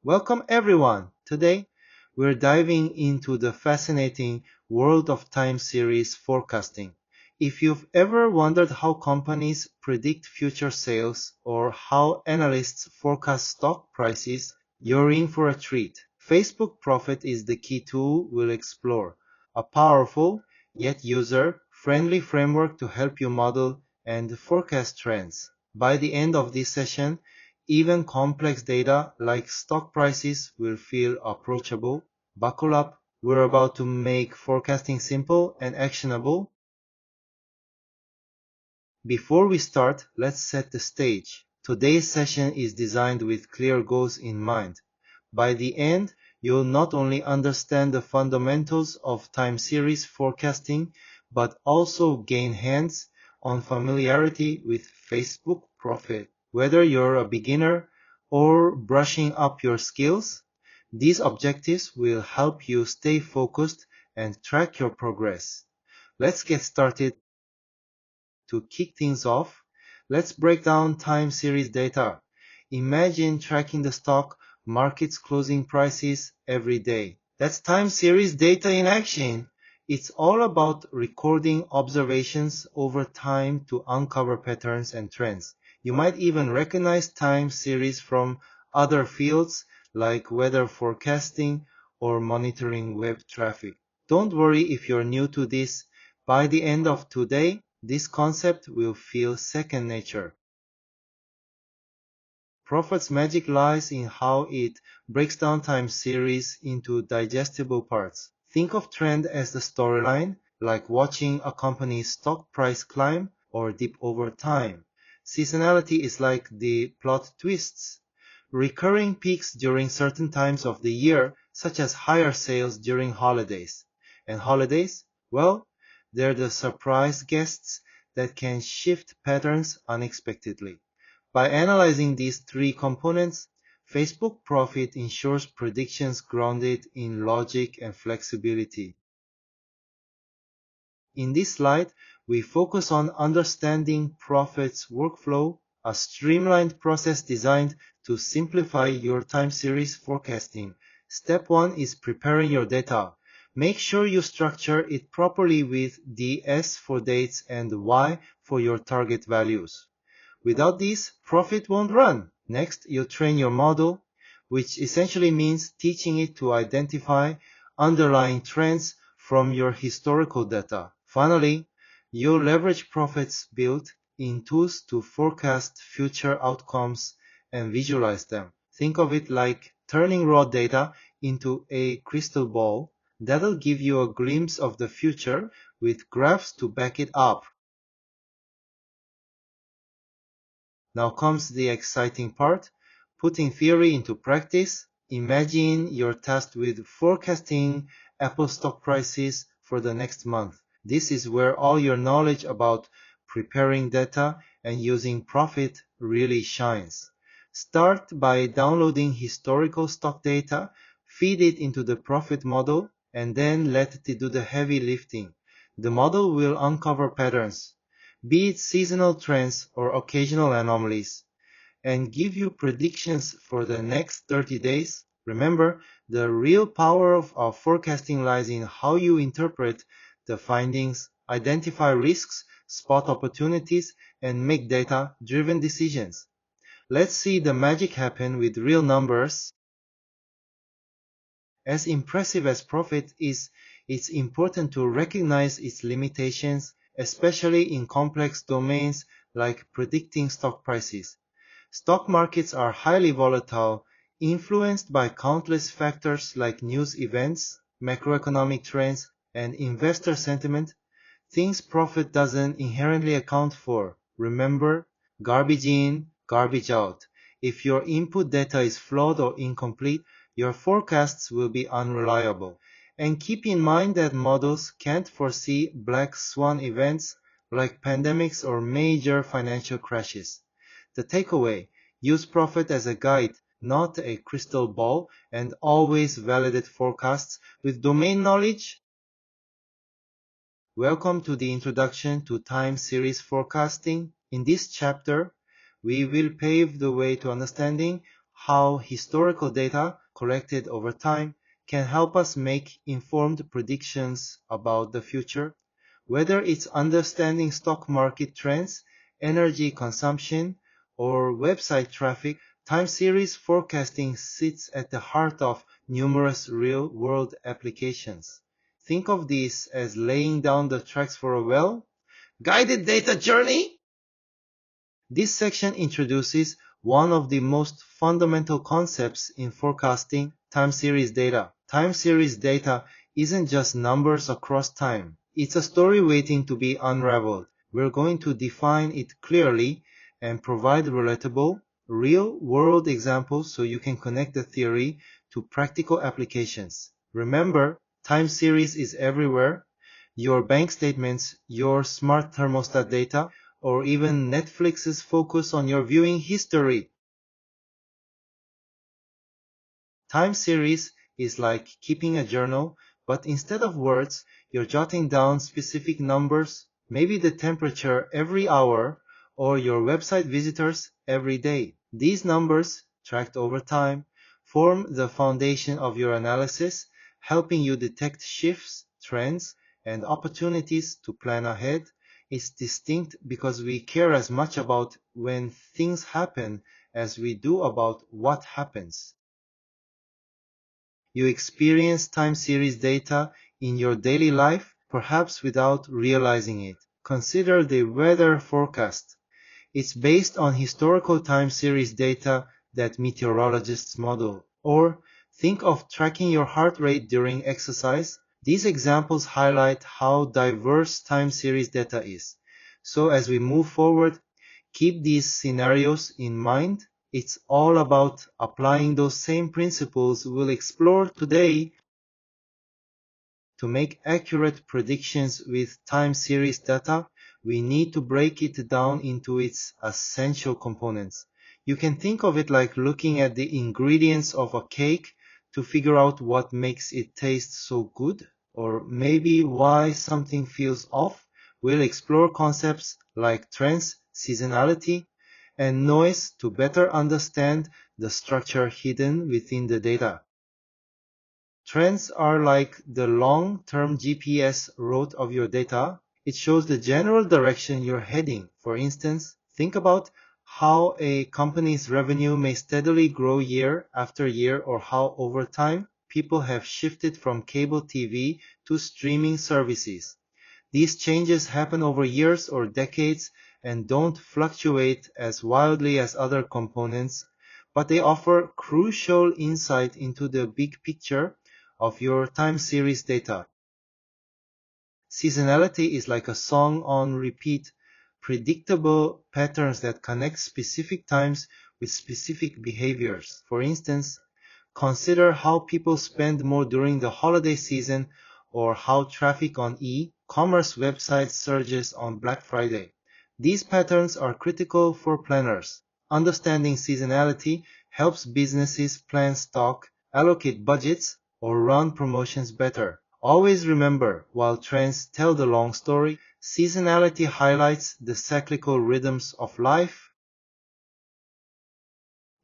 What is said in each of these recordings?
Welcome everyone! Today, we're diving into the fascinating world of time series forecasting. If you've ever wondered how companies predict future sales or how analysts forecast stock prices, you're in for a treat. Facebook Profit is the key tool we'll explore, a powerful yet user-friendly framework to help you model and forecast trends. By the end of this session, even complex data like stock prices will feel approachable. Buckle up, we're about to make forecasting simple and actionable. Before we start, let's set the stage. Today's session is designed with clear goals in mind. By the end, you'll not only understand the fundamentals of time series forecasting, but also gain hands-on familiarity with Facebook Profit. Whether you're a beginner or brushing up your skills, these objectives will help you stay focused and track your progress. Let's get started. To kick things off, let's break down time series data. Imagine tracking the stock market's closing prices every day. That's time series data in action. It's all about recording observations over time to uncover patterns and trends. You might even recognize time series from other fields like weather forecasting or monitoring web traffic. Don't worry if you're new to this. By the end of today, this concept will feel second nature. Profit's magic lies in how it breaks down time series into digestible parts. Think of trend as the storyline, like watching a company's stock price climb or dip over time. Seasonality is like the plot twists. Recurring peaks during certain times of the year, such as higher sales during holidays. And holidays? Well, they're the surprise guests that can shift patterns unexpectedly. By analyzing these three components, Facebook Profit ensures predictions grounded in logic and flexibility. In this slide, we focus on understanding Profit's workflow, a streamlined process designed to simplify your time series forecasting. Step 1 is preparing your data. Make sure you structure it properly with the S for dates and Y for your target values. Without these, Profit won't run. Next, you train your model, which essentially means teaching it to identify underlying trends from your historical data. Finally, you leverage Profit's built-in tools to forecast future outcomes and visualize them. Think of it like turning raw data into a crystal ball that'll give you a glimpse of the future with graphs to back it up. Now comes the exciting part, putting theory into practice. Imagine you're tasked with forecasting Apple stock prices for the next month. This is where all your knowledge about preparing data and using Profit really shines. Start by downloading historical stock data, feed it into the Profit model, and then let it do the heavy lifting. The model will uncover patterns, be it seasonal trends or occasional anomalies, and give you predictions for the next 30 days. Remember, the real power of our forecasting lies in how you interpret the findings, identify risks, spot opportunities, and make data-driven decisions. Let's see the magic happen with real numbers. As impressive as Profit is, it's important to recognize its limitations, especially in complex domains like predicting stock prices. Stock markets are highly volatile, influenced by countless factors like news events, macroeconomic trends, and investor sentiment, things Profit doesn't inherently account for. Remember, garbage in, garbage out. If your input data is flawed or incomplete, your forecasts will be unreliable. And keep in mind that models can't foresee black swan events like pandemics or major financial crashes. The takeaway: use Profit as a guide, not a crystal ball, and always validate forecasts with domain knowledge. Welcome to the introduction to time series forecasting. In this chapter, we will pave the way to understanding how historical data collected over time can help us make informed predictions about the future, whether it's understanding stock market trends, energy consumption, or website traffic. Time series forecasting sits at the heart of numerous real-world applications. Think of these as laying down the tracks for a well-guided data journey. This section introduces one of the most fundamental concepts in forecasting: time series data. Time series data isn't just numbers across time. It's a story waiting to be unraveled. We're going to define it clearly and provide relatable, real-world examples so you can connect the theory to practical applications. Remember, time series is everywhere. Your bank statements, your smart thermostat data, or even Netflix's focus on your viewing history. Time series is like keeping a journal, but instead of words, you're jotting down specific numbers, maybe the temperature every hour, or your website visitors every day. These numbers, tracked over time, form the foundation of your analysis, helping you detect shifts, trends, and opportunities to plan ahead. It's distinct because we care as much about when things happen as we do about what happens. You experience time series data in your daily life, perhaps without realizing it. Consider the weather forecast. It's based on historical time series data that meteorologists model. Or think of tracking your heart rate during exercise. These examples highlight how diverse time series data is. So as we move forward, keep these scenarios in mind. It's all about applying those same principles we'll explore today to make accurate predictions with time series data. We need to break it down into its essential components. You can think of it like looking at the ingredients of a cake to figure out what makes it taste so good, or maybe why something feels off. We'll explore concepts like trends, seasonality, and noise to better understand the structure hidden within the data. Trends are like the long-term GPS route of your data. It shows the general direction you're heading. For instance, think about how a company's revenue may steadily grow year after year, or how over time people have shifted from cable TV to streaming services. These changes happen over years or decades and don't fluctuate as wildly as other components, but they offer crucial insight into the big picture of your time series data. Seasonality is like a song on repeat, predictable patterns that connect specific times with specific behaviors. For instance, consider how people spend more during the holiday season, or how traffic on e-commerce websites surges on Black Friday. These patterns are critical for planners. Understanding seasonality helps businesses plan stock, allocate budgets, or run promotions better. Always remember, while trends tell the long story, seasonality highlights the cyclical rhythms of life.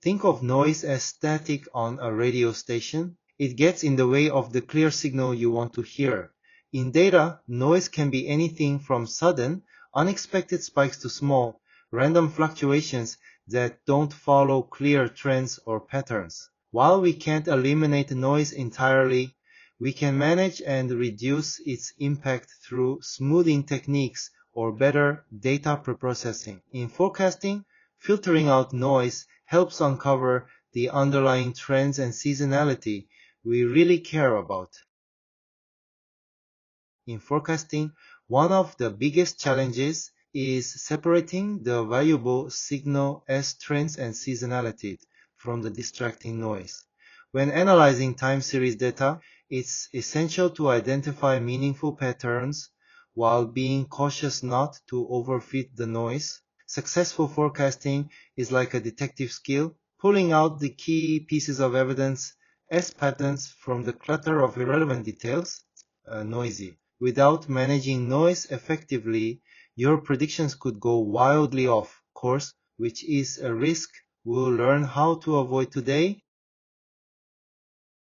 Think of noise as static on a radio station. It gets in the way of the clear signal you want to hear. In data, noise can be anything from sudden, unexpected spikes to small, random fluctuations that don't follow clear trends or patterns. While we can't eliminate noise entirely, we can manage and reduce its impact through smoothing techniques or better data preprocessing. In forecasting, filtering out noise helps uncover the underlying trends and seasonality we really care about. In forecasting, one of the biggest challenges is separating the valuable signal as trends and seasonality from the distracting noise. When analyzing time series data, it's essential to identify meaningful patterns while being cautious not to overfit the noise. Successful forecasting is like a detective skill, pulling out the key pieces of evidence as patterns from the clutter of irrelevant details, noisy. Without managing noise effectively, your predictions could go wildly off course, which is a risk We'll learn how to avoid today.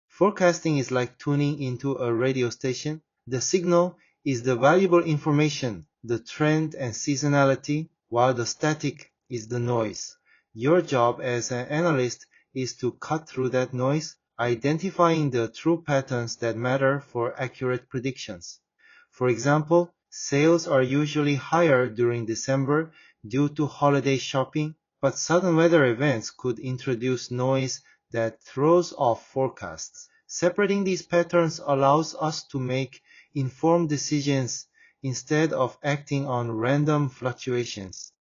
Forecasting is like tuning into a radio station. The signal is the valuable information, the trend and seasonality, while the static is the noise. Your job as an analyst is to cut through that noise, identifying the true patterns that matter for accurate predictions. For example, sales are usually higher during December due to holiday shopping, but sudden weather events could introduce noise that throws off forecasts. Separating these patterns allows us to make informed decisions instead of acting on random fluctuations.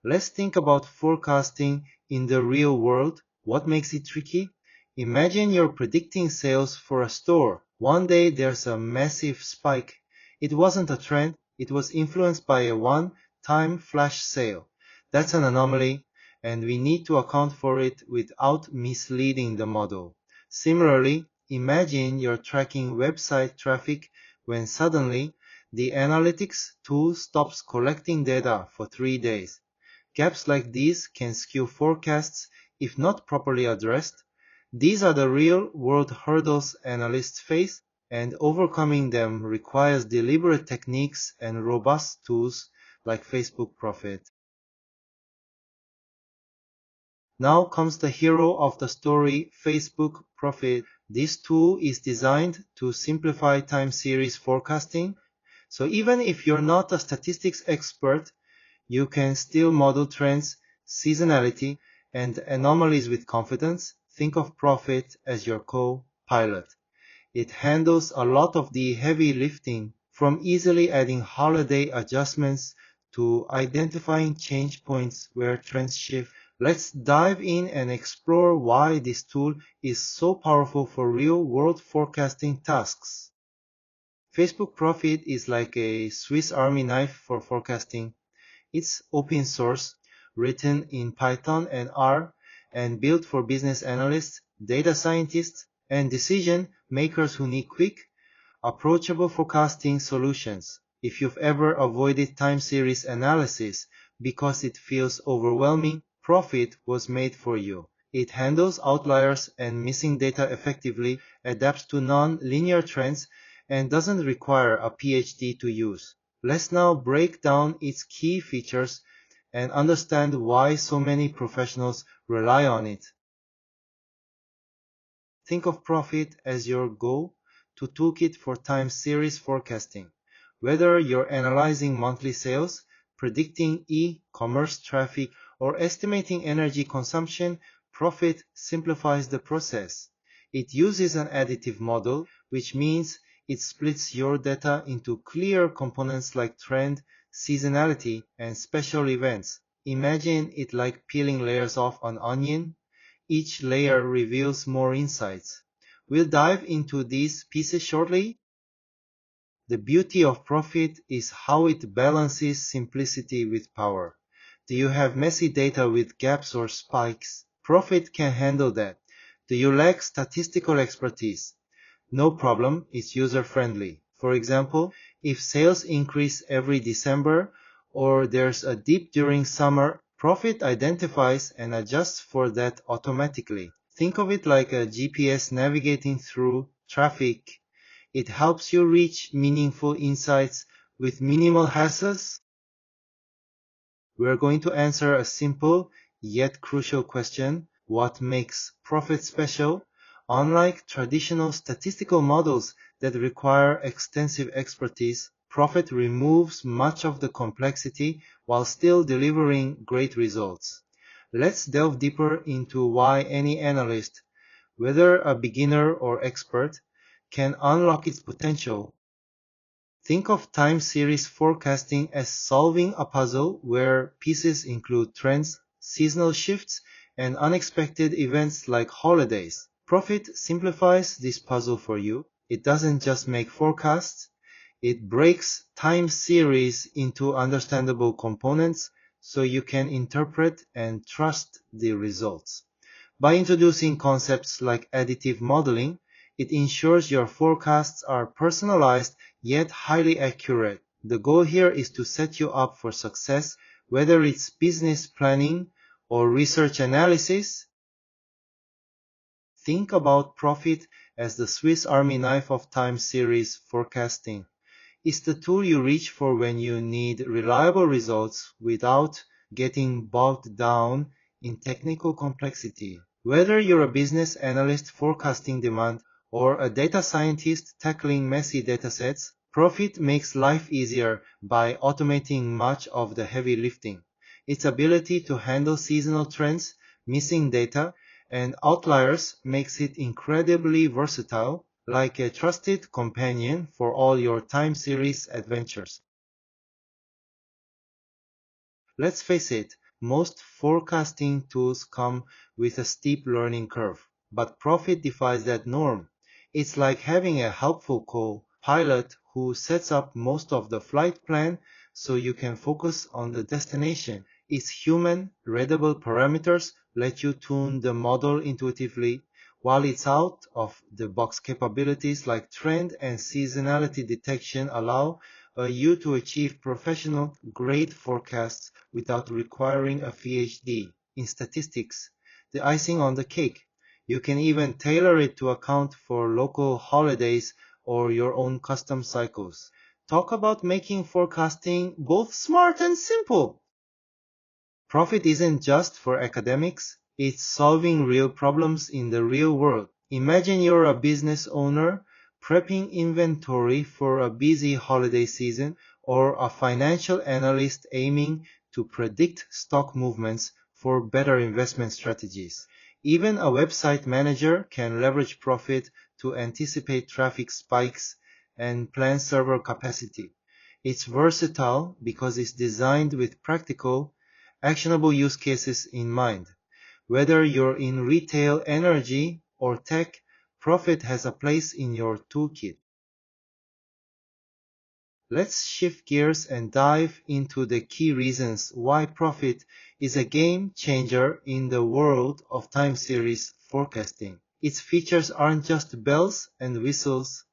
Let's think about forecasting in the real world. What makes it tricky? Imagine you're predicting sales for a store. One day there's a massive spike. It wasn't a trend, it was influenced by a one-time flash sale. That's an anomaly, and we need to account for it without misleading the model. Similarly, imagine you're tracking website traffic when suddenly the analytics tool stops collecting data for 3 days. Gaps like these can skew forecasts if not properly addressed. These are the real-world hurdles analysts face, and overcoming them requires deliberate techniques and robust tools like Facebook Profit. Now comes the hero of the story, Facebook Profit. This tool is designed to simplify time series forecasting. So even if you're not a statistics expert, you can still model trends, seasonality, and anomalies with confidence. Think of Profit as your co-pilot. It handles a lot of the heavy lifting, from easily adding holiday adjustments to identifying change points where trends shift. Let's dive in and explore why this tool is so powerful for real-world forecasting tasks. Facebook Profit is like a Swiss Army knife for forecasting. It's open source, written in Python and R, and built for business analysts, data scientists, and decision makers who need quick, approachable forecasting solutions. If you've ever avoided time series analysis because it feels overwhelming, Profit was made for you. It handles outliers and missing data effectively, adapts to non-linear trends, and doesn't require a PhD to use. Let's now break down its key features and understand why so many professionals rely on it. Think of Profit as your go-to toolkit for time series forecasting. Whether you're analyzing monthly sales, predicting e-commerce traffic, or estimating energy consumption, Profit simplifies the process. It uses an additive model, which means it splits your data into clear components like trend, seasonality, and special events. Imagine it like peeling layers off an onion. Each layer reveals more insights. We'll dive into these pieces shortly. The beauty of Profit is how it balances simplicity with power. Do you have messy data with gaps or spikes? Profit can handle that. Do you lack statistical expertise? No problem, it's user-friendly. For example, if sales increase every December or there's a dip during summer, Profit identifies and adjusts for that automatically. Think of it like a GPS navigating through traffic. It helps you reach meaningful insights with minimal hassles. We're going to answer a simple yet crucial question: what makes Profit special? Unlike traditional statistical models that require extensive expertise, Profit removes much of the complexity while still delivering great results. Let's delve deeper into why any analyst, whether a beginner or expert, can unlock its potential. Think of time series forecasting as solving a puzzle where pieces include trends, seasonal shifts, and unexpected events like holidays. Profit simplifies this puzzle for you. It doesn't just make forecasts, it breaks time series into understandable components so you can interpret and trust the results. By introducing concepts like additive modeling, it ensures your forecasts are personalized yet highly accurate. The goal here is to set you up for success Whether it's business planning or research analysis, think about profit as the Swiss Army knife of time series forecasting. It's the tool you reach for when you need reliable results without getting bogged down in technical complexity. Whether you're a business analyst forecasting demand or a data scientist tackling messy datasets, Profit makes life easier by automating much of the heavy lifting. Its ability to handle seasonal trends, missing data, and outliers makes it incredibly versatile, like a trusted companion for all your time series adventures. Let's face it, most forecasting tools come with a steep learning curve, but Profit defies that norm. It's like having a helpful co-pilot who sets up most of the flight plan so you can focus on the destination. Its human, readable parameters let you tune the model intuitively, while its out-of-the-box capabilities like trend and seasonality detection allow you to achieve professional-grade forecasts without requiring a PhD in statistics. The icing on the cake. You can even tailor it to account for local holidays or your own custom cycles. Talk about making forecasting both smart and simple. Profit isn't just for academics, it's solving real problems in the real world. Imagine you're a business owner prepping inventory for a busy holiday season, or a financial analyst aiming to predict stock movements for better investment strategies. Even a website manager can leverage Profit to anticipate traffic spikes and plan server capacity. It's versatile because it's designed with practical, actionable use cases in mind. Whether you're in retail, energy, or tech, Profit has a place in your toolkit. Let's shift gears and dive into the key reasons why Profit is a game changer in the world of time series forecasting. Its features aren't just bells and whistles,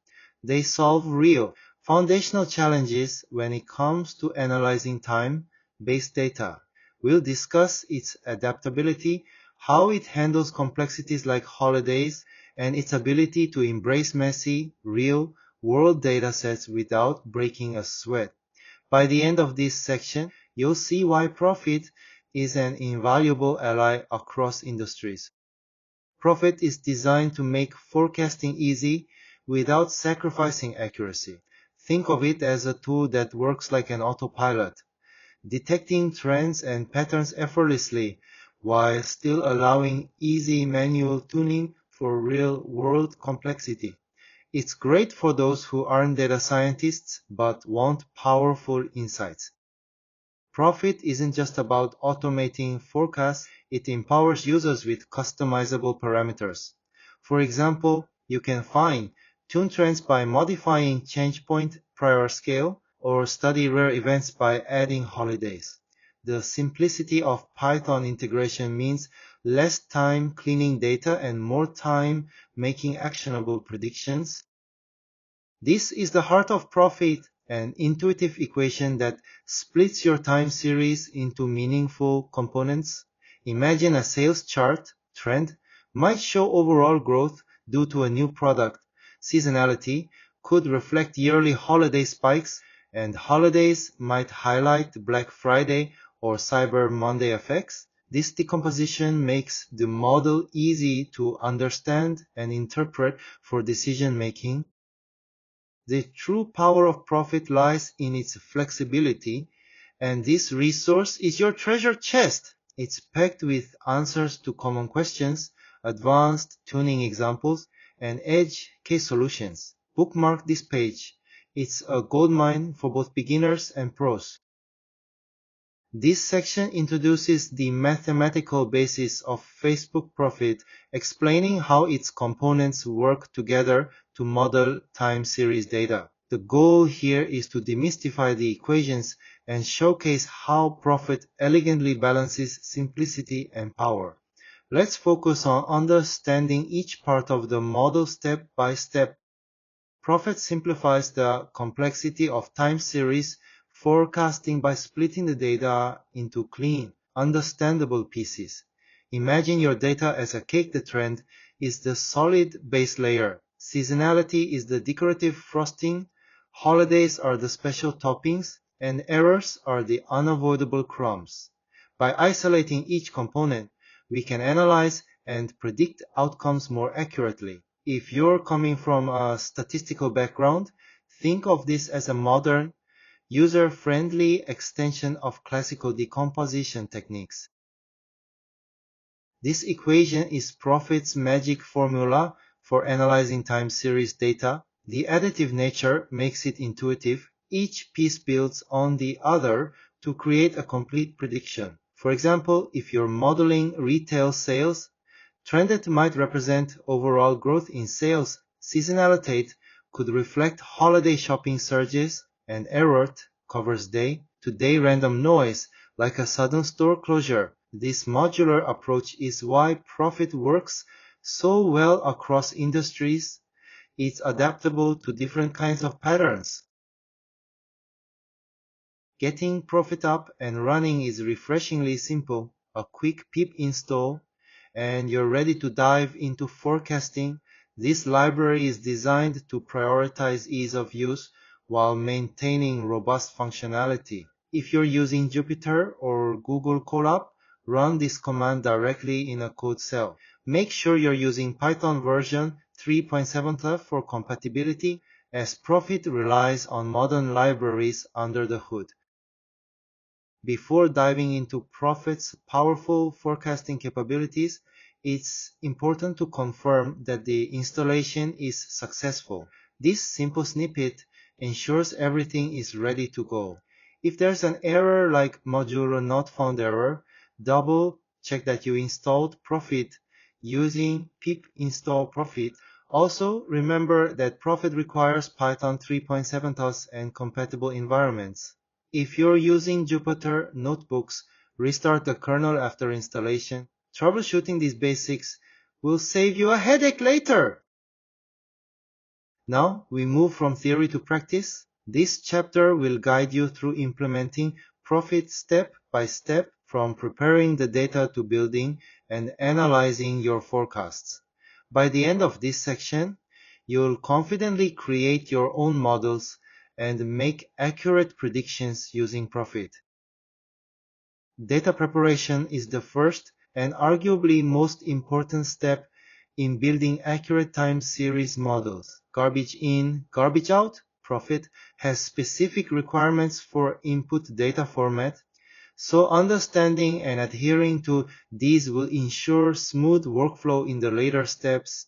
they solve real, foundational challenges when it comes to analyzing time-based data. We'll discuss its adaptability, how it handles complexities like holidays, and its ability to embrace messy, real-world datasets without breaking a sweat. By the end of this section, you'll see why Profit is an invaluable ally across industries. Profit is designed to make forecasting easy without sacrificing accuracy. Think of it as a tool that works like an autopilot, detecting trends and patterns effortlessly while still allowing easy manual tuning for real-world complexity. It's great for those who aren't data scientists but want powerful insights. Profit isn't just about automating forecasts, it empowers users with customizable parameters. For example, you can tune trends by modifying change point prior scale, or study rare events by adding holidays. The simplicity of Python integration means less time cleaning data and more time making actionable predictions. This is the heart of Profit, an intuitive equation that splits your time series into meaningful components. Imagine a sales chart trend might show overall growth due to a new product. Seasonality could reflect yearly holiday spikes, and holidays might highlight Black Friday or Cyber Monday effects. This decomposition makes the model easy to understand and interpret for decision making. The true power of Profit lies in its flexibility, and this resource is your treasure chest. It's packed with answers to common questions, advanced tuning examples, and edge case solutions. Bookmark this page. It's a goldmine for both beginners and pros. This section introduces the mathematical basis of Facebook Profit, explaining how its components work together to model time series data. The goal here is to demystify the equations and showcase how Profit elegantly balances simplicity and power. Let's focus on understanding each part of the model step by step. Profit simplifies the complexity of time series forecasting by splitting the data into clean, understandable pieces. Imagine your data as a cake. The trend is the solid base layer. Seasonality is the decorative frosting. Holidays are the special toppings, and errors are the unavoidable crumbs. By isolating each component, we can analyze and predict outcomes more accurately. If you're coming from a statistical background, think of this as a modern, user-friendly extension of classical decomposition techniques. This equation is Profit's magic formula for analyzing time series data. The additive nature makes it intuitive. Each piece builds on the other to create a complete prediction. For example, if you're modeling retail sales, trended might represent overall growth in sales. Seasonality could reflect holiday shopping surges, and error covers day-to-day random noise, like a sudden store closure. This modular approach is why Profit works so well across industries. It's adaptable to different kinds of patterns. Getting Profit up and running is refreshingly simple. A quick pip install, and you're ready to dive into forecasting. This library is designed to prioritize ease of use while maintaining robust functionality. If you're using Jupyter or Google Colab, run this command directly in a code cell. Make sure you're using Python version 3.7 for compatibility, as Profit relies on modern libraries under the hood. Before diving into Profit's powerful forecasting capabilities, it's important to confirm that the installation is successful. This simple snippet ensures everything is ready to go. If there's an error like modulo not found error, double check that you installed Profit using pip install Profit. Also, remember that Profit requires Python 3.7 and compatible environments. If you're using Jupyter Notebooks, restart the kernel after installation. Troubleshooting these basics will save you a headache later. Now we move from theory to practice. This chapter will guide you through implementing Profit step by step, from preparing the data to building and analyzing your forecasts. By the end of this section, you'll confidently create your own models and make accurate predictions using Profit. Data preparation is the first and arguably most important step in building accurate time series models. Garbage in, garbage out. Profit has specific requirements for input data format, so understanding and adhering to these will ensure smooth workflow in the later steps.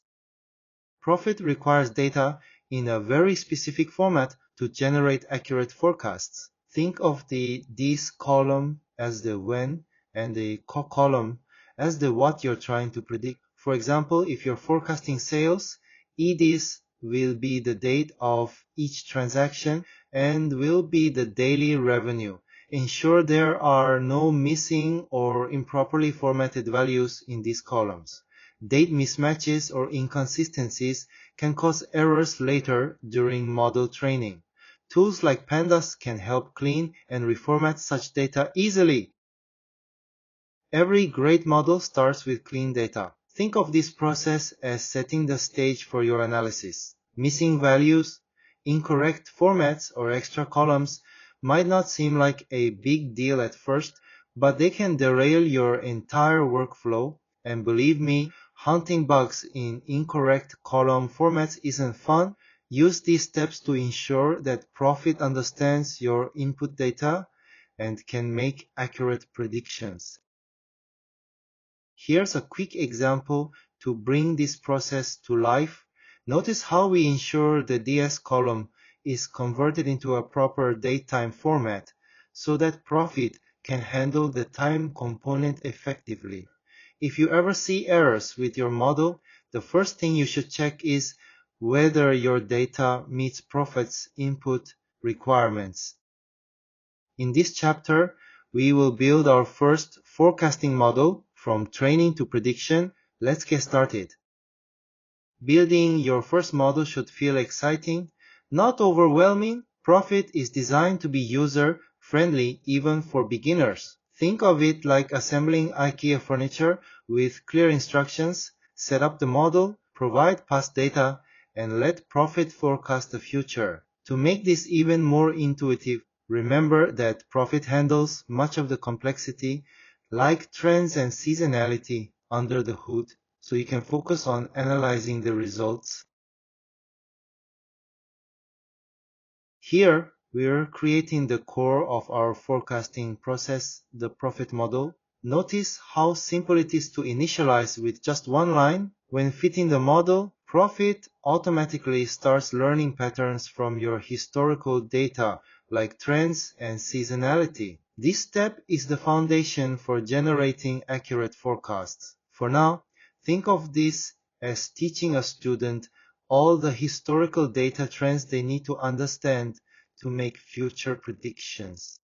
Profit requires data in a very specific format to generate accurate forecasts. Think of the this column as the when and the column as the what you're trying to predict. For example, if you're forecasting sales, EDIS will be the date of each transaction and will be the daily revenue. Ensure there are no missing or improperly formatted values in these columns. Date mismatches or inconsistencies can cause errors later during model training. Tools like Pandas can help clean and reformat such data easily. Every great model starts with clean data. Think of this process as setting the stage for your analysis. Missing values, incorrect formats, or extra columns might not seem like a big deal at first, but they can derail your entire workflow. And believe me, hunting bugs in incorrect column formats isn't fun. Use these steps to ensure that Profit understands your input data and can make accurate predictions. Here's a quick example to bring this process to life. Notice how we ensure the DS column is converted into a proper date-time format so that Profit can handle the time component effectively. If you ever see errors with your model, the first thing you should check is whether your data meets Profit's input requirements. In this chapter, we will build our first forecasting model. From training to prediction, let's get started. Building your first model should feel exciting, not overwhelming. Profit is designed to be user-friendly even for beginners. Think of it like assembling IKEA furniture with clear instructions, set up the model, provide past data, and let Profit forecast the future. To make this even more intuitive, remember that Profit handles much of the complexity, like trends and seasonality, under the hood, so you can focus on analyzing the results. Here, we're creating the core of our forecasting process, the Profit model. Notice how simple it is to initialize with just one line. When fitting the model, Profit automatically starts learning patterns from your historical data, like trends and seasonality. This step is the foundation for generating accurate forecasts. For now, think of this as teaching a student all the historical data trends they need to understand to make future predictions.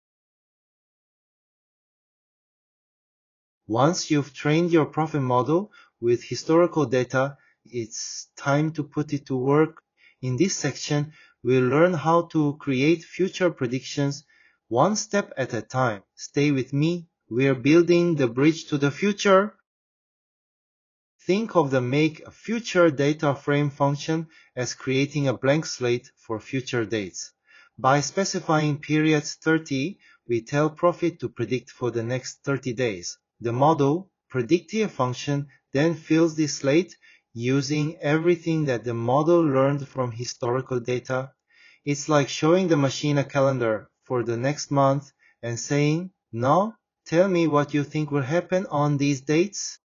Once you've trained your Profit model with historical data, it's time to put it to work. In this section, we'll learn how to create future predictions one step at a time. Stay with me. We're building the bridge to the future. Think of the make future data frame function as creating a blank slate for future dates. By specifying periods 30, we tell Profit to predict for the next 30 days. The model predictive function then fills this slate using everything that the model learned from historical data. It's like showing the machine a calendar for the next month and saying, "Now, tell me what you think will happen on these dates."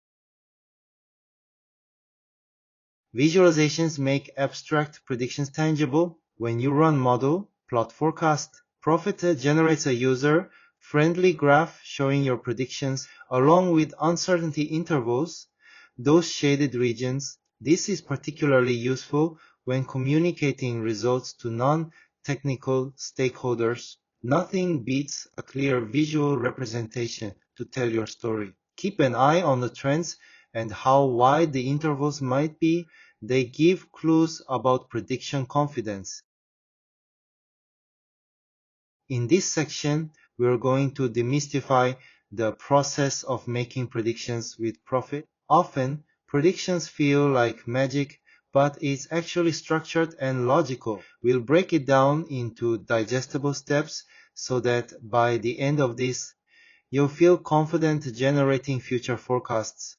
Visualizations make abstract predictions tangible. When you run model, plot forecast, Profit generates a user-friendly graph showing your predictions along with uncertainty intervals, those shaded regions. This is particularly useful when communicating results to non-technical stakeholders. Nothing beats a clear visual representation to tell your story. Keep an eye on the trends and how wide the intervals might be. They give clues about prediction confidence. In this section, we're going to demystify the process of making predictions with Profit. Often, predictions feel like magic, but it's actually structured and logical. We'll break it down into digestible steps so that by the end of this, you'll feel confident generating future forecasts.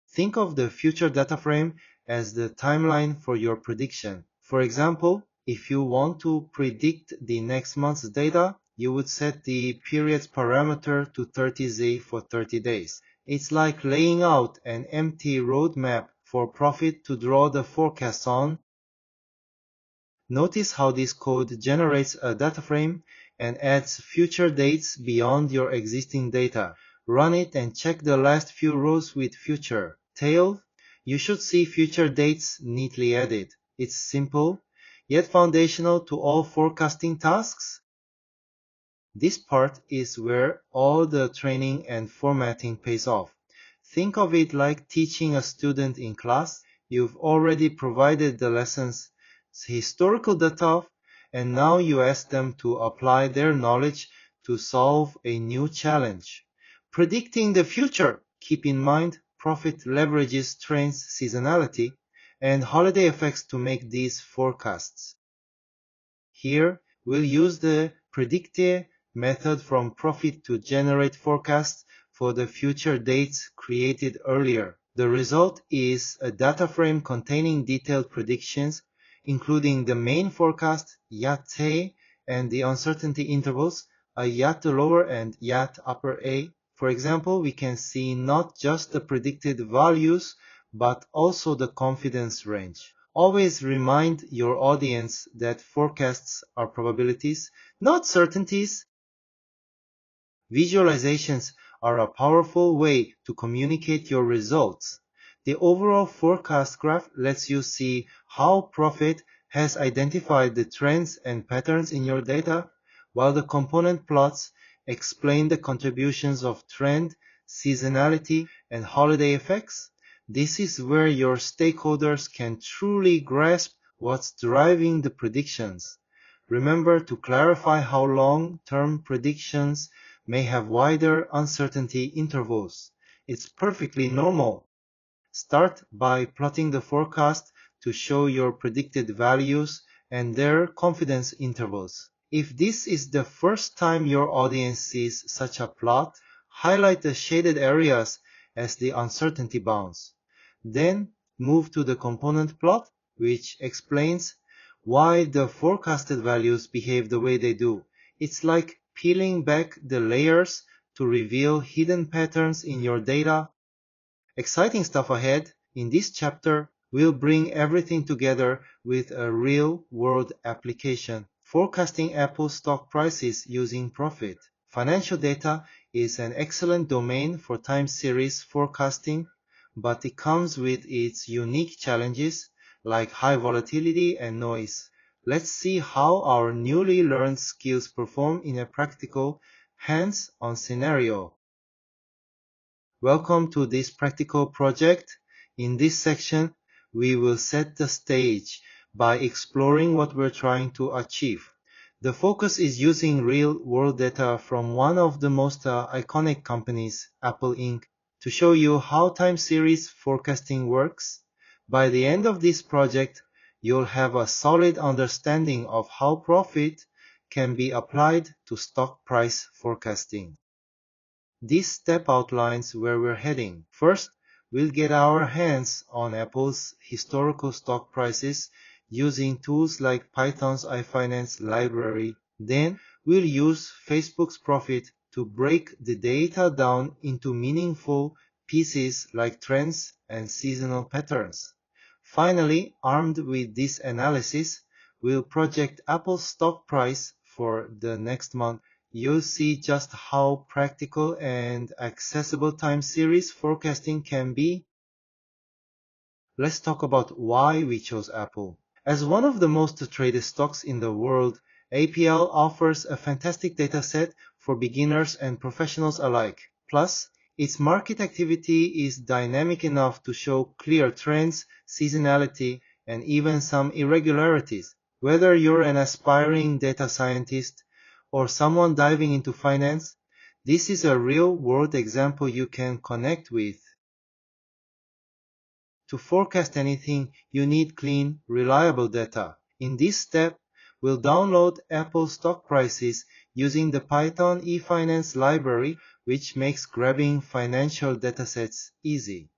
Think of the future data frame as the timeline for your prediction. For example, if you want to predict the next month's data, you would set the periods parameter to 30Z for 30 days. It's like laying out an empty roadmap for Profit to draw the forecasts on. Notice how this code generates a data frame and adds future dates beyond your existing data. Run it and check the last few rows with future. Tail, you should see future dates neatly added. It's simple, yet foundational to all forecasting tasks. This part is where all the training and formatting pays off. Think of it like teaching a student in class. You've already provided the lesson's historical data, and now you ask them to apply their knowledge to solve a new challenge. Predicting the future. Keep in mind, Profit leverages trends, seasonality, and holiday effects to make these forecasts. Here, we'll use the predictive method from Profit to generate forecasts for the future dates created earlier. The result is a data frame containing detailed predictions, including the main forecast, YAT-A, and the uncertainty intervals, a YAT lower and YAT upper A. For example, we can see not just the predicted values, but also the confidence range. Always remind your audience that forecasts are probabilities, not certainties. Visualizations are a powerful way to communicate your results. The overall forecast graph lets you see how Profit has identified the trends and patterns in your data, while the component plots explain the contributions of trend, seasonality, and holiday effects. This is where your stakeholders can truly grasp what's driving the predictions. Remember to clarify how long-term predictions may have wider uncertainty intervals. It's perfectly normal. Start by plotting the forecast to show your predicted values and their confidence intervals. If this is the first time your audience sees such a plot, highlight the shaded areas as the uncertainty bounds. Then move to the component plot, which explains why the forecasted values behave the way they do. It's like peeling back the layers to reveal hidden patterns in your data. Exciting stuff ahead. In this chapter, we'll bring everything together with a real-world application. Forecasting Apple stock prices using profit. Financial data is an excellent domain for time series forecasting, but it comes with its unique challenges like high volatility and noise. Let's see how our newly learned skills perform in a practical, hands-on scenario. Welcome to this practical project. In this section, we will set the stage by exploring what we're trying to achieve. The focus is using real-world data from one of the most iconic companies, Apple Inc., to show you how time series forecasting works. By the end of this project, you'll have a solid understanding of how profit can be applied to stock price forecasting. This step outlines where we're heading. First, we'll get our hands on Apple's historical stock prices using tools like Python's iFinance library. Then, we'll use Facebook's profit to break the data down into meaningful pieces like trends and seasonal patterns. Finally, armed with this analysis, we'll project Apple's stock price for the next month. You'll see just how practical and accessible time series forecasting can be. Let's talk about why we chose Apple. As one of the most traded stocks in the world, APL offers a fantastic data set for beginners and professionals alike. Plus, its market activity is dynamic enough to show clear trends, seasonality, and even some irregularities. Whether you're an aspiring data scientist or someone diving into finance, this is a real-world example you can connect with. To forecast anything, you need clean, reliable data. In this step, we'll download Apple stock prices using the Python eFinance library, which makes grabbing financial datasets easy.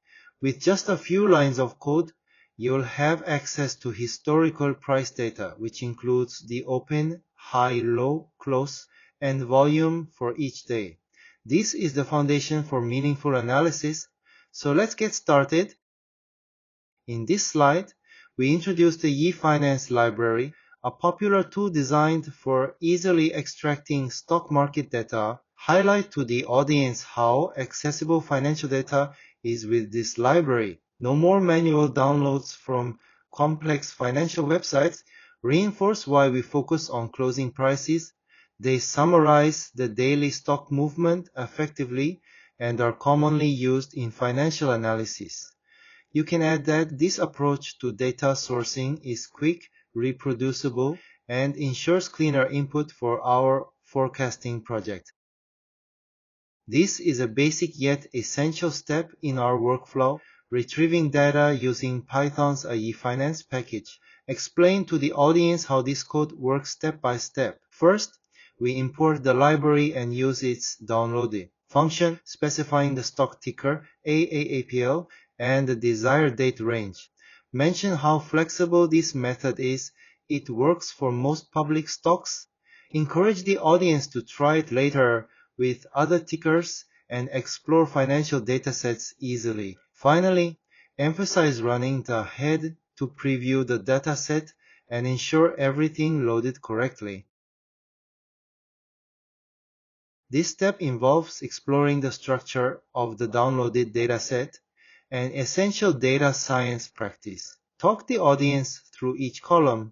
With just a few lines of code, you'll have access to historical price data, which includes the open, high, low, close, and volume for each day. This is the foundation for meaningful analysis. So let's get started. In this slide, we introduce the eFinance library, a popular tool designed for easily extracting stock market data. Highlight to the audience how accessible financial data is with this library. No more manual downloads from complex financial websites. Reinforce why we focus on closing prices. They summarize the daily stock movement effectively and are commonly used in financial analysis. You can add that this approach to data sourcing is quick, reproducible, and ensures cleaner input for our forecasting project. This is a basic yet essential step in our workflow, retrieving data using Python's eFinance package. Explain to the audience how this code works step by step. First, we import the library and use its download function specifying the stock ticker AAAPL and the desired date range. Mention how flexible this method is. It works for most public stocks. Encourage the audience to try it later with other tickers and explore financial datasets easily. Finally, emphasize running the head to preview the dataset and ensure everything loaded correctly. This step involves exploring the structure of the downloaded dataset, an essential data science practice. Talk the audience through each column,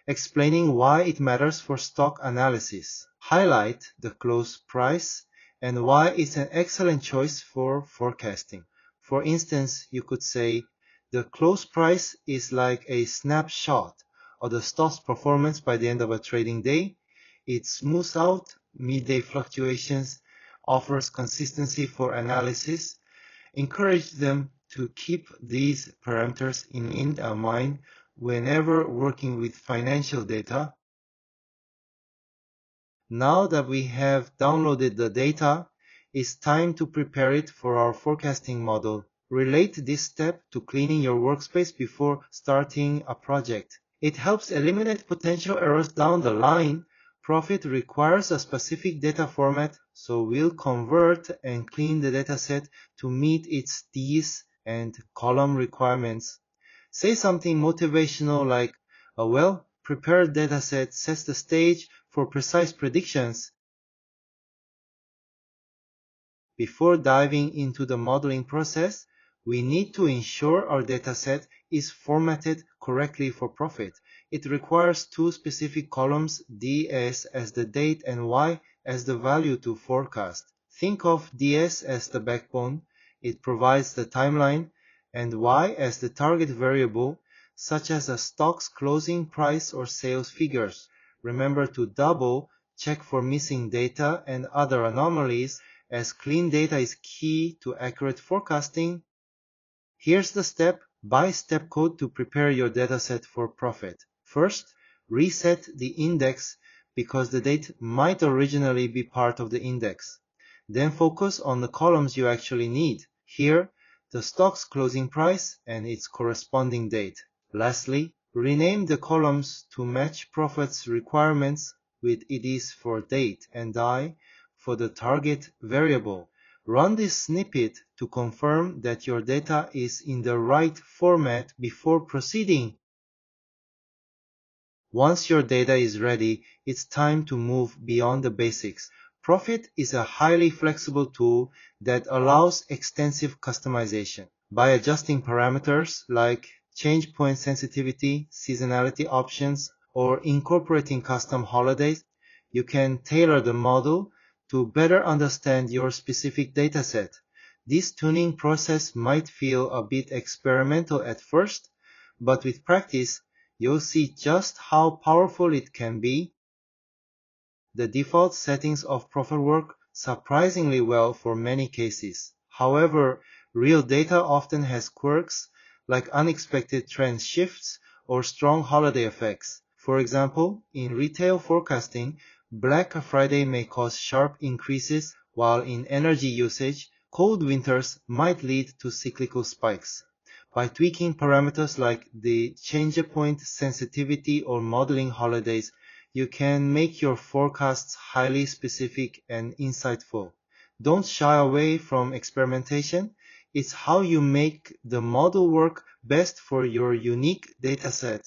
explaining why it matters for stock analysis. Highlight the close price and why it's an excellent choice for forecasting. For instance, you could say, the close price is like a snapshot or the stock's performance by the end of a trading day. It smooths out midday fluctuations, offers consistency for analysis. Encourage them to keep these parameters in mind whenever working with financial data. Now that we have downloaded the data, it's time to prepare it for our forecasting model. Relate this step to cleaning your workspace before starting a project. It helps eliminate potential errors down the line. Profit requires a specific data format, so we'll convert and clean the dataset to meet its Ds and column requirements. Say something motivational like, a well-prepared dataset sets the stage for precise predictions. Before diving into the modeling process, we need to ensure our dataset is formatted correctly for profit. It requires two specific columns, DS as the date and Y as the value to forecast. Think of DS as the backbone. It provides the timeline, and Y as the target variable, such as a stock's closing price or sales figures. Remember to double check for missing data and other anomalies, as clean data is key to accurate forecasting. Here's the step-by-step code to prepare your dataset for profit. First, reset the index because the date might originally be part of the index. Then focus on the columns you actually need. Here, the stock's closing price and its corresponding date. Lastly, rename the columns to match profit's requirements with IDs for date and I for the target variable. Run this snippet to confirm that your data is in the right format before proceeding. Once your data is ready, it's time to move beyond the basics. Profit is a highly flexible tool that allows extensive customization. By adjusting parameters like change point sensitivity, seasonality options, or incorporating custom holidays, you can tailor the model to better understand your specific dataset. This tuning process might feel a bit experimental at first, but with practice, you'll see just how powerful it can be. The default settings of Profit work surprisingly well for many cases. However, real data often has quirks like unexpected trend shifts or strong holiday effects. For example, in retail forecasting, Black Friday may cause sharp increases, while in energy usage, cold winters might lead to cyclical spikes. By tweaking parameters like the change point sensitivity or modeling holidays, you can make your forecasts highly specific and insightful. Don't shy away from experimentation. It's how you make the model work best for your unique dataset.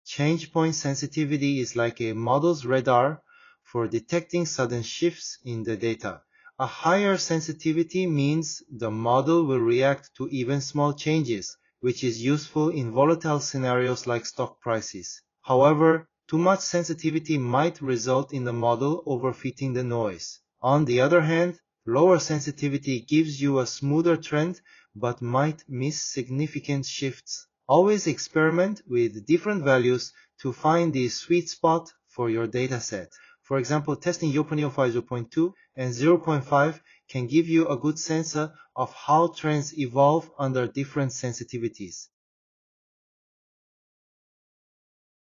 Change point sensitivity is like a model's radar for detecting sudden shifts in the data. A higher sensitivity means the model will react to even small changes, which is useful in volatile scenarios like stock prices. However, too much sensitivity might result in the model overfitting the noise. On the other hand, lower sensitivity gives you a smoother trend but might miss significant shifts. Always experiment with different values to find the sweet spot for your dataset. For example, testing 0.05, 0.2, and 0.5 can give you a good sense of how trends evolve under different sensitivities.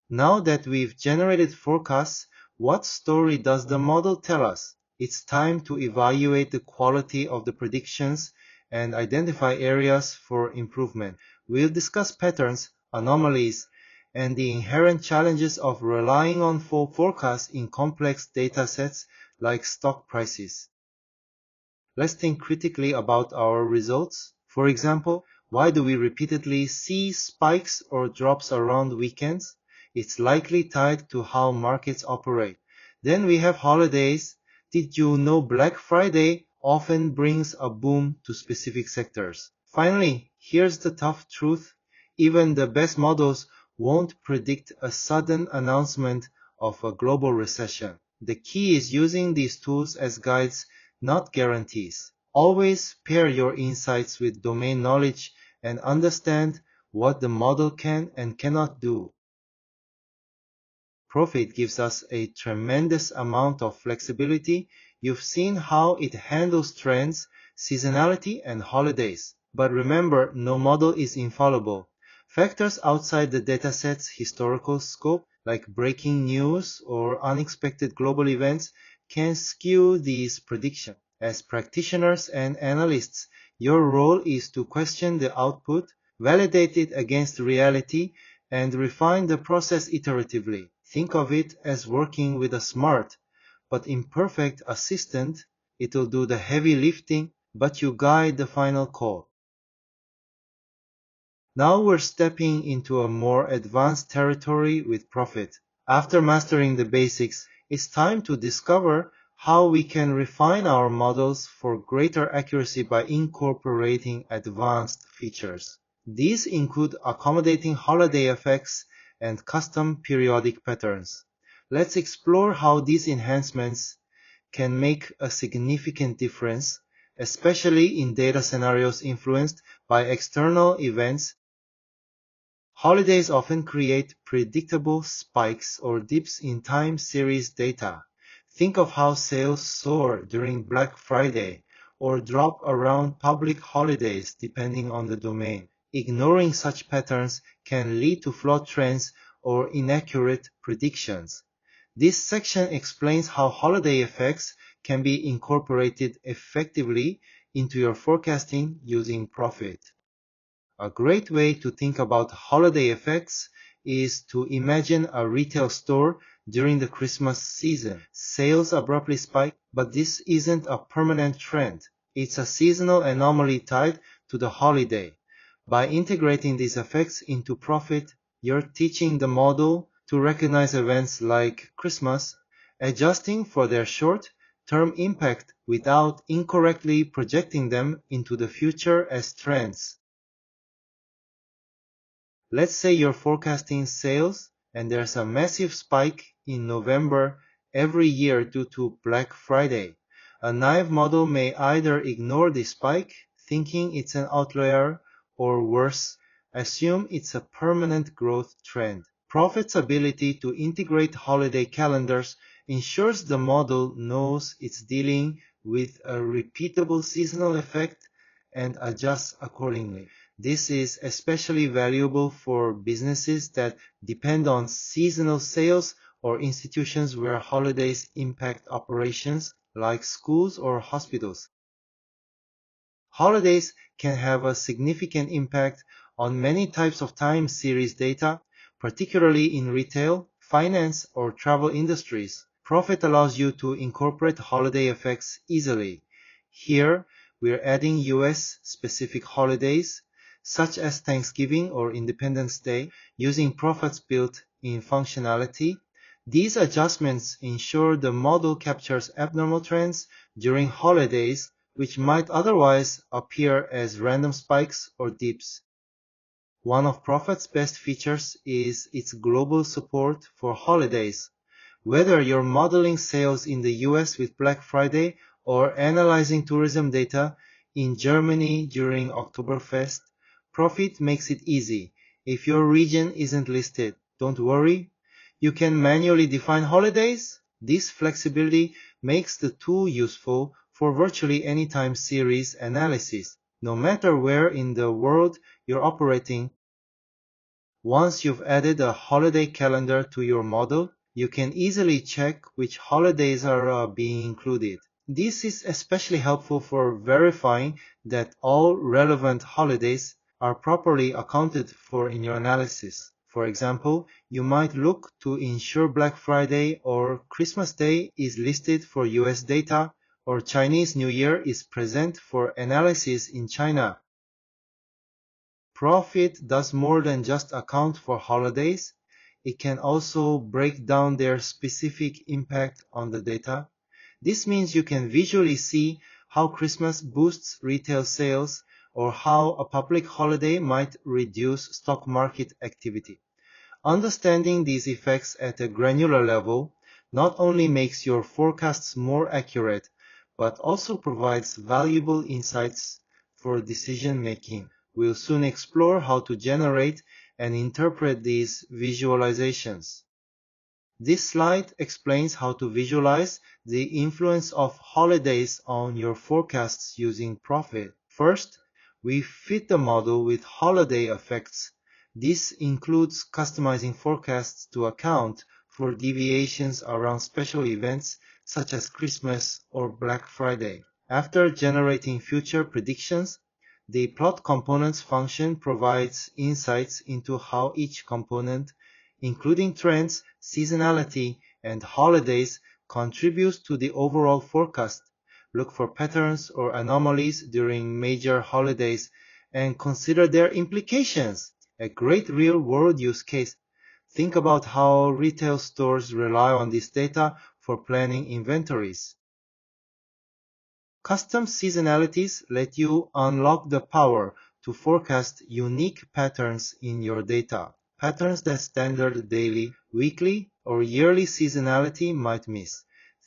Now that we've generated forecasts, what story does the model tell us? It's time to evaluate the quality of the predictions and identify areas for improvement. We'll discuss patterns, anomalies, and the inherent challenges of relying on forecasts in complex data sets like stock prices. Let's think critically about our results. For example, why do we repeatedly see spikes or drops around weekends? It's likely tied to how markets operate. Then we have holidays. Did you know Black Friday often brings a boom to specific sectors? Finally, here's the tough truth. Even the best models won't predict a sudden announcement of a global recession. The key is using these tools as guides, not guarantees. Always pair your insights with domain knowledge and understand what the model can and cannot do. Profit gives us a tremendous amount of flexibility. You've seen how it handles trends, seasonality, and holidays. But remember, no model is infallible. Factors outside the dataset's historical scope, like breaking news or unexpected global events, can skew these predictions. As practitioners and analysts, your role is to question the output, validate it against reality, and refine the process iteratively. Think of it as working with a smart but imperfect assistant. It will do the heavy lifting, but you guide the final call. Now we're stepping into a more advanced territory with Profit. After mastering the basics, it's time to discover how we can refine our models for greater accuracy by incorporating advanced features. These include accommodating holiday effects and custom periodic patterns. Let's explore how these enhancements can make a significant difference, especially in data scenarios influenced by external events. Holidays often create predictable spikes or dips in time series data. Think of how sales soar during Black Friday or drop around public holidays depending on the domain. Ignoring such patterns can lead to flawed trends or inaccurate predictions. This section explains how holiday effects can be incorporated effectively into your forecasting using Profit. A great way to think about holiday effects is to imagine a retail store during the Christmas season. Sales abruptly spike, but this isn't a permanent trend. It's a seasonal anomaly tied to the holiday. By integrating these effects into Profit, you're teaching the model to recognize events like Christmas, adjusting for their short-term impact without incorrectly projecting them into the future as trends. Let's say you're forecasting sales and there's a massive spike in November every year due to Black Friday. A naive model may either ignore this spike, thinking it's an outlier, or worse, assume it's a permanent growth trend. Profit's ability to integrate holiday calendars ensures the model knows it's dealing with a repeatable seasonal effect and adjusts accordingly. This is especially valuable for businesses that depend on seasonal sales or institutions where holidays impact operations, like schools or hospitals. Holidays can have a significant impact on many types of time series data, particularly in retail, finance, or travel industries. Profit allows you to incorporate holiday effects easily. Here, we're adding US-specific holidays, such as Thanksgiving or Independence Day, using Profit's built-in functionality. These adjustments ensure the model captures abnormal trends during holidays, which might otherwise appear as random spikes or dips. One of Profit's best features is its global support for holidays. Whether you're modeling sales in the US with Black Friday or analyzing tourism data in Germany during Oktoberfest, Profit makes it easy. If your region isn't listed, don't worry. You can manually define holidays. This flexibility makes the tool useful for virtually any time series analysis, no matter where in the world you're operating. Once you've added a holiday calendar to your model, you can easily check which holidays are being included. This is especially helpful for verifying that all relevant holidays are properly accounted for in your analysis. For example, you might look to ensure Black Friday or Christmas Day is listed for US data, or Chinese New Year is present for analysis in China. Profit does more than just account for holidays. It can also break down their specific impact on the data. This means you can visually see how Christmas boosts retail sales or how a public holiday might reduce stock market activity. Understanding these effects at a granular level not only makes your forecasts more accurate, but also provides valuable insights for decision making. We'll soon explore how to generate and interpret these visualizations. This slide explains how to visualize the influence of holidays on your forecasts using Profit. First, we fit the model with holiday effects. This includes customizing forecasts to account for deviations around special events such as Christmas or Black Friday. After generating future predictions, the plot components function provides insights into how each component, including trends, seasonality, and holidays, contributes to the overall forecast. Look for patterns or anomalies during major holidays and consider their implications. A great real-world use case. Think about how retail stores rely on this data for planning inventories. Custom seasonalities let you unlock the power to forecast unique patterns in your data, patterns that standard daily, weekly, or yearly seasonality might miss.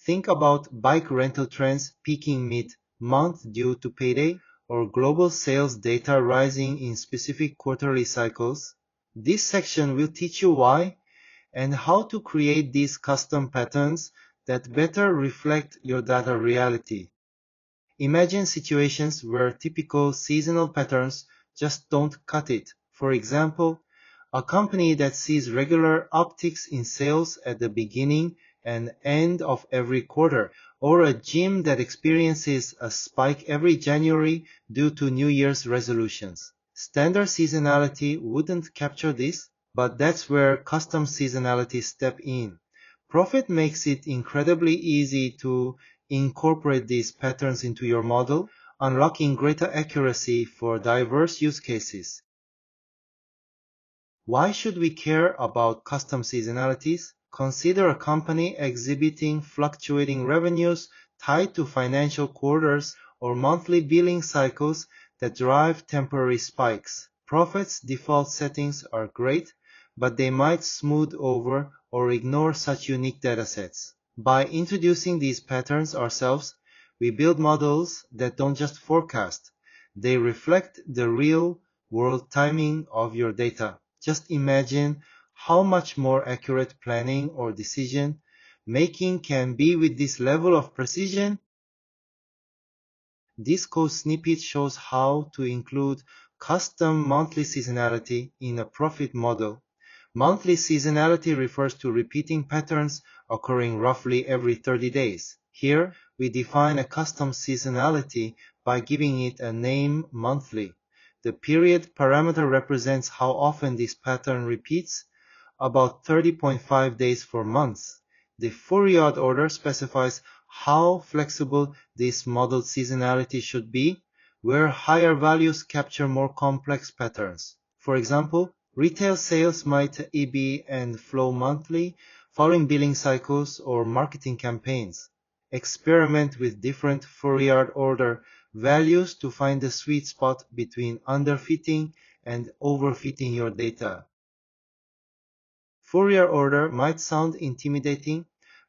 Think about bike rental trends peaking mid-month due to payday, or global sales data rising in specific quarterly cycles. This section will teach you why and how to create these custom patterns that better reflect your data reality. Imagine situations where typical seasonal patterns just don't cut it. For example, a company that sees regular upticks in sales at the beginning and end of every quarter, or a gym that experiences a spike every January due to New Year's resolutions. Standard seasonality wouldn't capture this, but that's where custom seasonality step in. Profit makes it incredibly easy to incorporate these patterns into your model, unlocking greater accuracy for diverse use cases. Why should we care about custom seasonalities? Consider a company exhibiting fluctuating revenues tied to financial quarters or monthly billing cycles that drive temporary spikes. Profit's default settings are great, but they might smooth over or ignore such unique datasets. By introducing these patterns ourselves, we build models that don't just forecast, they reflect the real-world timing of your data. Just imagine how much more accurate planning or decision making can be with this level of precision. This code snippet shows how to include custom monthly seasonality in a profit model. Monthly seasonality refers to repeating patterns occurring roughly every 30 days. Here, we define a custom seasonality by giving it a name monthly. The period parameter represents how often this pattern repeats, about 30.5 days for months. The Fourier order specifies how flexible this modeled seasonality should be, where higher values capture more complex patterns. For example, retail sales might ebb and flow monthly, following billing cycles or marketing campaigns. Experiment with different Fourier order values to find the sweet spot between underfitting and overfitting your data. Fourier order might sound intimidating,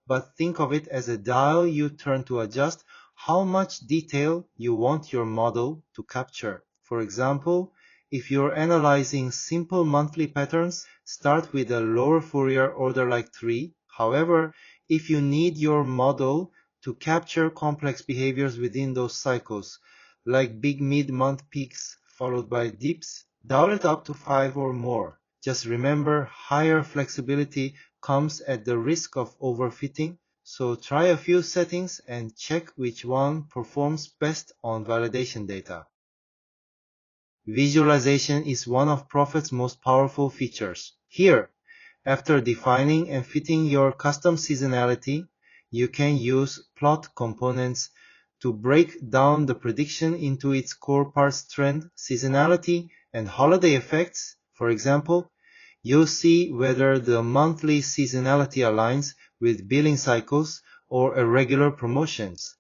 but think of it as a dial you turn to adjust how much detail you want your model to capture. For example, if you're analyzing simple monthly patterns, start with a lower Fourier order like 3. However, if you need your model to capture complex behaviors within those cycles, like big mid-month peaks followed by dips, dial it up to 5 or more. Just remember, higher flexibility comes at the risk of overfitting, so try a few settings and check which one performs best on validation data. Visualization is one of Profit's most powerful features. Here, after defining and fitting your custom seasonality, you can use plot components to break down the prediction into its core parts: trend, seasonality, and holiday effects. For example, you'll see whether the monthly seasonality aligns with billing cycles or irregular promotions.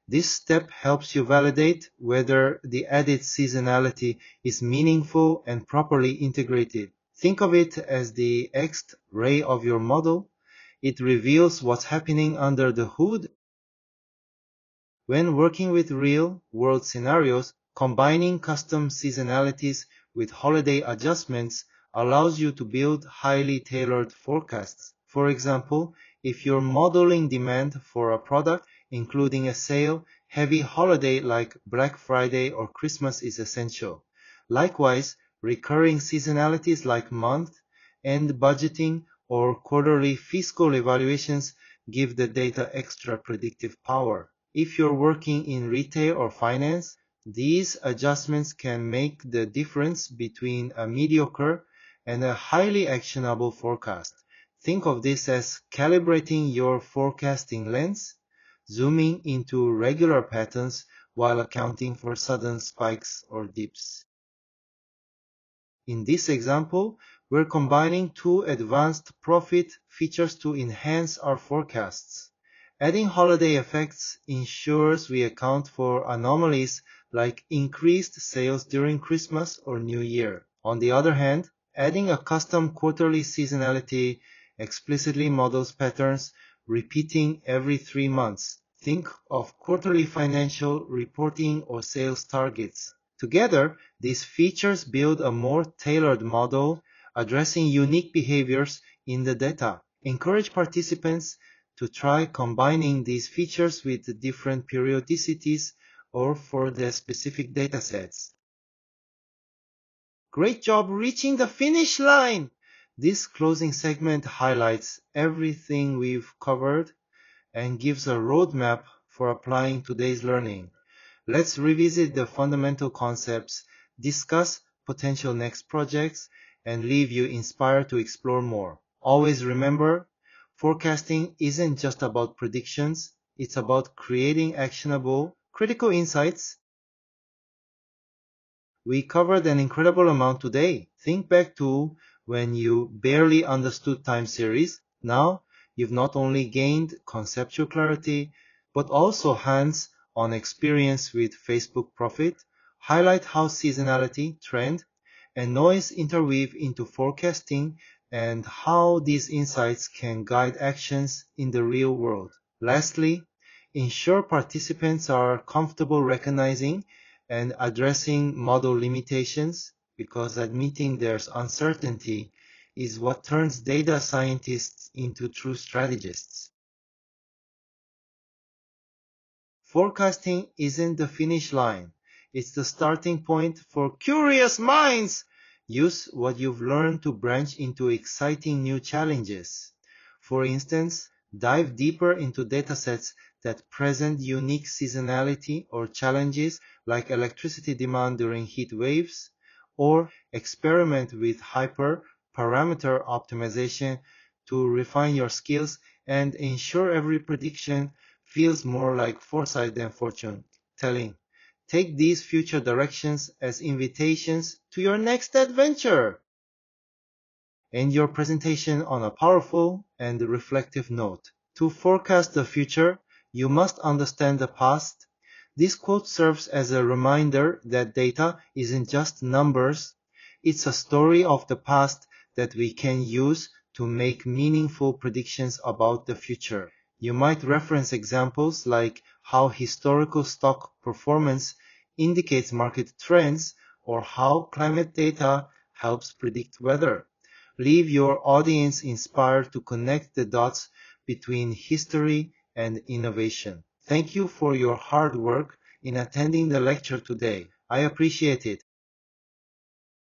This step helps you validate whether the added seasonality is meaningful and properly integrated. Think of it as the X-ray of your model. It reveals what's happening under the hood. When working with real-world scenarios, combining custom seasonalities with holiday adjustments allows you to build highly tailored forecasts. For example, if you're modeling demand for a product, including a sale-heavy holiday like Black Friday or Christmas is essential. Likewise, recurring seasonalities like month-end budgeting or quarterly fiscal evaluations give the data extra predictive power. If you're working in retail or finance, these adjustments can make the difference between a mediocre and a highly actionable forecast. Think of this as calibrating your forecasting lens, zooming into regular patterns while accounting for sudden spikes or dips. In this example, we're combining two advanced profit features to enhance our forecasts. Adding holiday effects ensures we account for anomalies like increased sales during Christmas or New Year. On the other hand, adding a custom quarterly seasonality explicitly models patterns repeating every 3 months. Think of quarterly financial reporting or sales targets. Together, these features build a more tailored model addressing unique behaviors in the data. Encourage participants to try combining these features with different periodicities or for their specific datasets. Great job reaching the finish line! This closing segment highlights everything we've covered and gives a roadmap for applying today's learning. Let's revisit the fundamental concepts, discuss potential next projects, and leave you inspired to explore more. Always remember, forecasting isn't just about predictions, it's about creating actionable, critical insights. We covered an incredible amount today. Think back to when you barely understood time series. Now, you've not only gained conceptual clarity, but also hands-on experience with Facebook Profit. Highlight how seasonality, trend, and noise interweave into forecasting and how these insights can guide actions in the real world. Lastly, ensure participants are comfortable recognizing and addressing model limitations, because admitting there's uncertainty is what turns data scientists into true strategists. Forecasting isn't the finish line. It's the starting point for curious minds. Use what you've learned to branch into exciting new challenges. For instance, dive deeper into datasets that present unique seasonality or challenges like electricity demand during heat waves, or experiment with hyper-parameter optimization to refine your skills and ensure every prediction feels more like foresight than fortune telling. Take these future directions as invitations to your next adventure. End your presentation on a powerful and reflective note. To forecast the future, you must understand the past. This quote serves as a reminder that data isn't just numbers, it's a story of the past that we can use to make meaningful predictions about the future. You might reference examples like how historical stock performance indicates market trends or how climate data helps predict weather. Leave your audience inspired to connect the dots between history and innovation. Thank you for your hard work in attending the lecture today. I appreciate it.